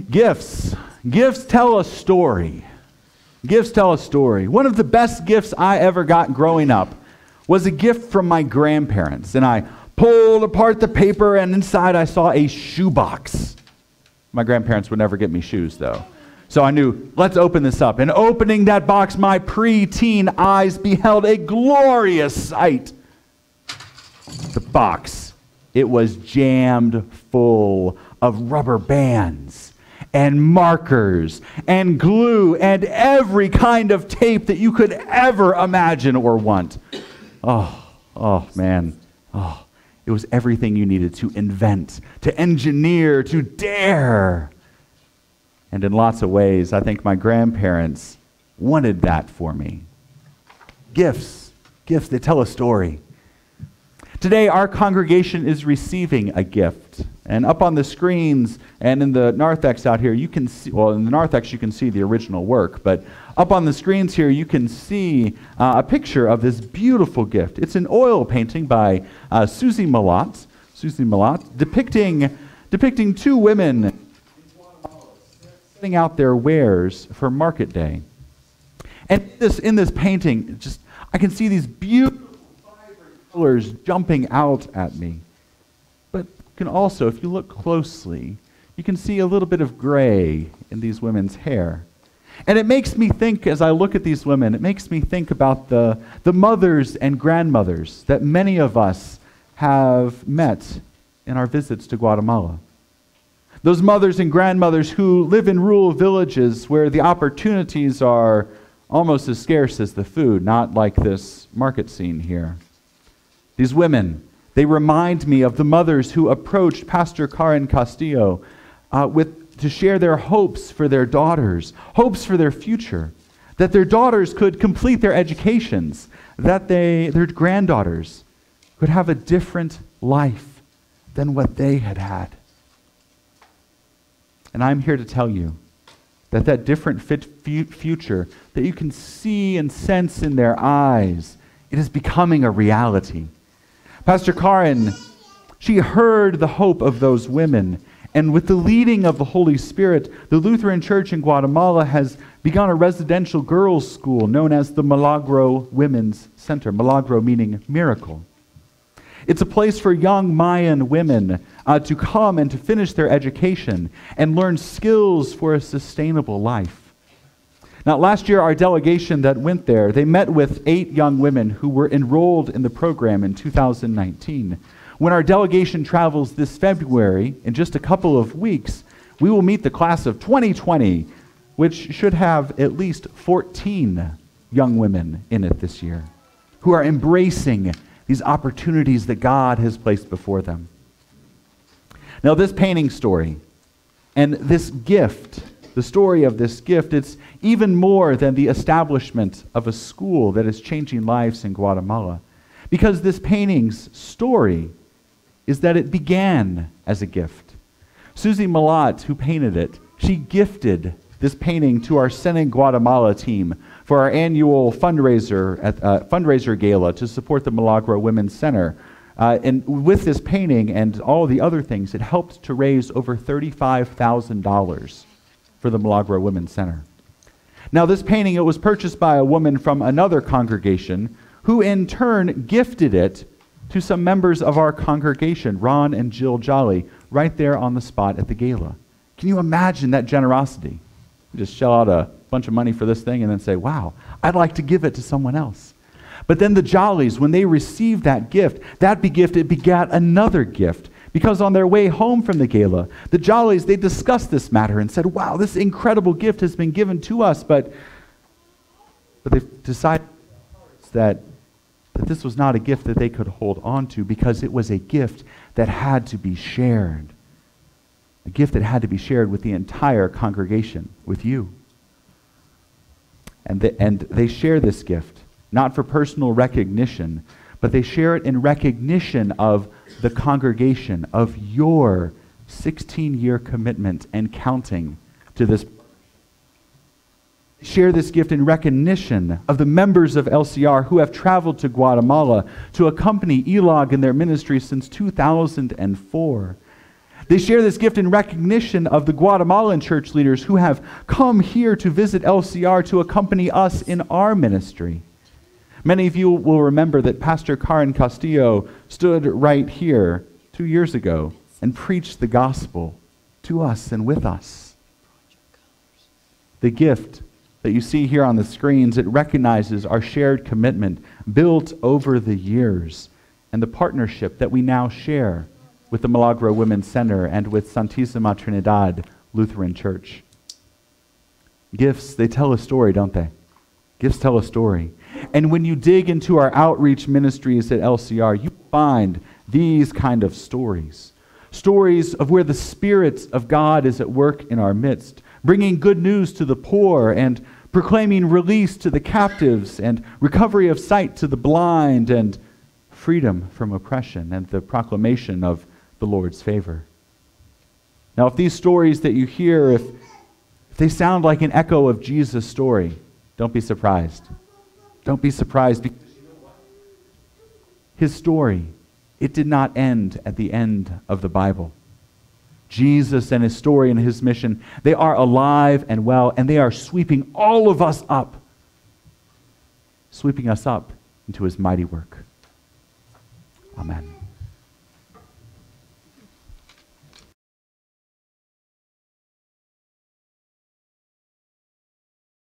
Gifts. Gifts tell a story. Gifts tell a story. One of the best gifts I ever got growing up was a gift from my grandparents. And I pulled apart the paper, and inside I saw a shoebox. My grandparents would never get me shoes, though. So I knew, let's open this up. And opening that box, my pre-teen eyes beheld a glorious sight. The box, it was jammed full of rubber bands and markers and glue and every kind of tape that you could ever imagine or want. Oh man. Oh, it was everything you needed to invent, to engineer, to dare. And in lots of ways, I think my grandparents wanted that for me. Gifts, they tell a story. Today, our congregation is receiving a gift. And up on the screens and in the narthex out here, you can see, well, in the narthex you can see the original work, but up on the screens here, you can see a picture of this beautiful gift. It's an oil painting by Susie Malott, depicting two women setting out their wares for market day. And in this painting, I can see these beautiful colors jumping out at me. But you can also, if you look closely, you can see a little bit of gray in these women's hair. And it makes me think, as I look at these women, it makes me think about the mothers and grandmothers that many of us have met in our visits to Guatemala. Those mothers and grandmothers who live in rural villages where the opportunities are almost as scarce as the food, not like this market scene here. These women, they remind me of the mothers who approached Pastor Karen Castillo to share their hopes for their daughters, hopes for their future, that their daughters could complete their educations, that their granddaughters could have a different life than what they had had. And I'm here to tell you that different future that you can see and sense in their eyes, it is becoming a reality. Pastor Karen, she heard the hope of those women, and with the leading of the Holy Spirit, the Lutheran Church in Guatemala has begun a residential girls' school known as the Milagro Women's Center, Milagro meaning miracle. It's a place for young Mayan women to come and to finish their education and learn skills for a sustainable life. Now, last year, our delegation that went there, they met with 8 young women who were enrolled in the program in 2019. When our delegation travels this February, in just a couple of weeks, we will meet the class of 2020, which should have at least 14 young women in it this year, who are embracing these opportunities that God has placed before them. Now, this painting story and this gift, the story of this gift, it's even more than the establishment of a school that is changing lives in Guatemala. Because this painting's story is that it began as a gift. Susie Malott, who painted it, she gifted this painting to our Sending Guatemala team for our annual fundraiser gala to support the Milagro Women's Center. And with this painting and all the other things, it helped to raise over $35,000 for the Milagro Women's Center. Now, this painting, it was purchased by a woman from another congregation who in turn gifted it to some members of our congregation, Ron and Jill Jolly, right there on the spot at the gala. Can you imagine that generosity? You just shell out a bunch of money for this thing and then say, wow, I'd like to give it to someone else. But then the Jollies, when they received that gift, it begat another gift. Because on their way home from the gala, the Jollies, they discussed this matter and said, wow, this incredible gift has been given to us, but they decided that this was not a gift that they could hold on to because it was a gift that had to be shared. A gift that had to be shared with the entire congregation, with you. And they share this gift, not for personal recognition, but they share it in recognition of the congregation, of your 16-year commitment and counting to this. Share this gift in recognition of the members of LCR who have traveled to Guatemala to accompany ELOG in their ministry since 2004. They share this gift in recognition of the Guatemalan church leaders who have come here to visit LCR to accompany us in our ministry. Many of you will remember that Pastor Karen Castillo stood right here 2 years ago and preached the gospel to us and with us. The gift that you see here on the screens, it recognizes our shared commitment built over the years and the partnership that we now share with the Milagro Women's Center and with Santissima Trinidad Lutheran Church. Gifts, they tell a story, don't they? Gifts tell a story. And when you dig into our outreach ministries at LCR, you find these kind of stories. Stories of where the Spirit of God is at work in our midst, bringing good news to the poor and proclaiming release to the captives and recovery of sight to the blind and freedom from oppression and the proclamation of the Lord's favor. Now, if these stories that you hear, if they sound like an echo of Jesus' story, don't be surprised. Don't be surprised, because you know what? His story, it did not end at the end of the Bible. Jesus and his story and his mission, they are alive and well, and they are sweeping all of us up, sweeping us up into his mighty work. Amen.